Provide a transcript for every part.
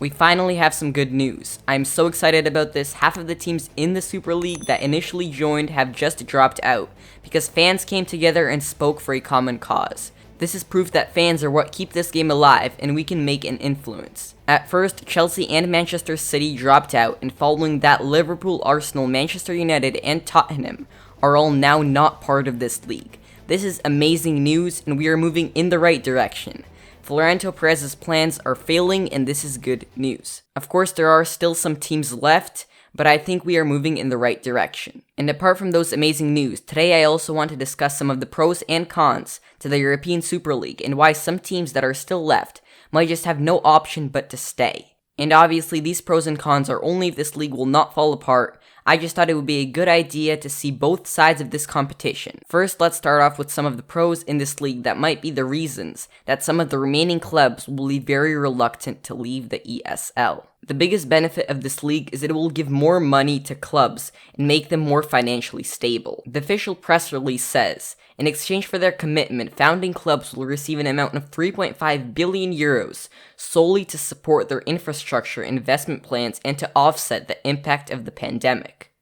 We finally have some good news. I'm so excited about this. Half of the teams in the Super League that initially joined have just dropped out because fans came together and spoke for a common cause. This is proof that fans are what keep this game alive and we can make an influence. At first, Chelsea and Manchester City dropped out, and following that, Liverpool, Arsenal, Manchester United, and Tottenham are all now not part of this league. This is amazing news and we are moving in the right direction. Florentino Perez's plans are failing and this is good news. Of course, there are still some teams left, but I think we are moving in the right direction. And apart from those amazing news, today I also want to discuss some of the pros and cons to the European Super League and why some teams that are still left might just have no option but to stay. And obviously these pros and cons are only if this league will not fall apart. I just thought it would be a good idea to see both sides of this competition. First, let's start off with some of the pros in this league that might be the reasons that some of the remaining clubs will be very reluctant to leave the ESL. The biggest benefit of this league is that it will give more money to clubs and make them more financially stable. The official press release says, in exchange for their commitment, founding clubs will receive an amount of 3.5 billion euros solely to support their infrastructure investment plans and to offset the impact of the pandemic.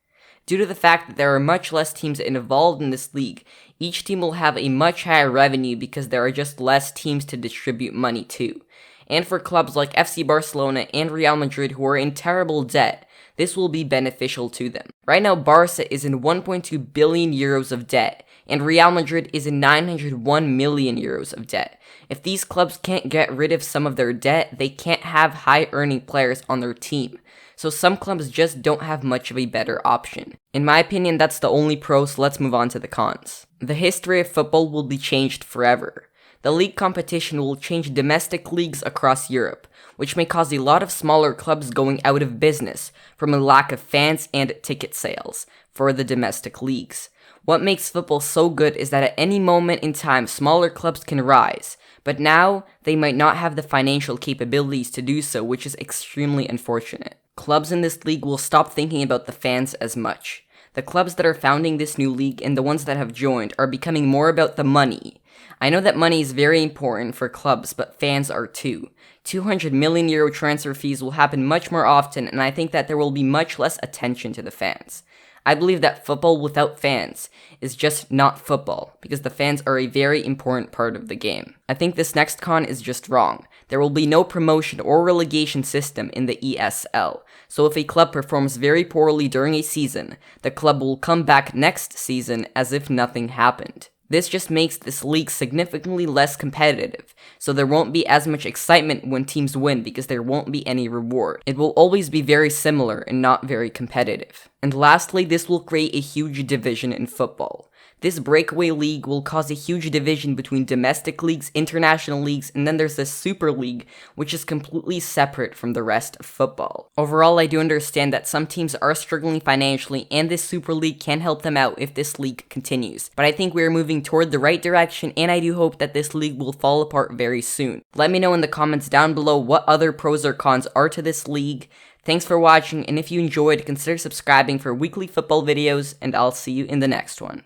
Due to the fact that there are much less teams involved in this league, each team will have a much higher revenue because there are just less teams to distribute money to. And for clubs like FC Barcelona and Real Madrid who are in terrible debt, this will be beneficial to them. Right now, Barca is in 1.2 billion euros of debt, and Real Madrid is in 901 million euros of debt. If these clubs can't get rid of some of their debt, they can't have high-earning players on their team. So some clubs just don't have much of a better option. In my opinion, that's the only pro, so let's move on to the cons. The history of football will be changed forever. The league competition will change domestic leagues across Europe, which may cause a lot of smaller clubs going out of business from a lack of fans and ticket sales for the domestic leagues. What makes football so good is that at any moment in time, smaller clubs can rise, but now they might not have the financial capabilities to do so, which is extremely unfortunate. Clubs in this league will stop thinking about the fans as much. The clubs that are founding this new league and the ones that have joined are becoming more about the money. I know that money is very important for clubs, but fans are too. 200 million euro transfer fees will happen much more often, and I think that there will be much less attention to the fans. I believe that football without fans is just not football, because the fans are a very important part of the game. I think this next con is just wrong. There will be no promotion or relegation system in the ESL, so if a club performs very poorly during a season, the club will come back next season as if nothing happened. This just makes this league significantly less competitive, so there won't be as much excitement when teams win because there won't be any reward. It will always be very similar and not very competitive. And lastly, this will create a huge division in football. This breakaway league will cause a huge division between domestic leagues, international leagues, and then there's this Super League, which is completely separate from the rest of football. Overall, I do understand that some teams are struggling financially, and this Super League can help them out if this league continues. But I think we are moving toward the right direction, and I do hope that this league will fall apart very soon. Let me know in the comments down below what other pros or cons are to this league. Thanks for watching, and if you enjoyed, consider subscribing for weekly football videos, and I'll see you in the next one.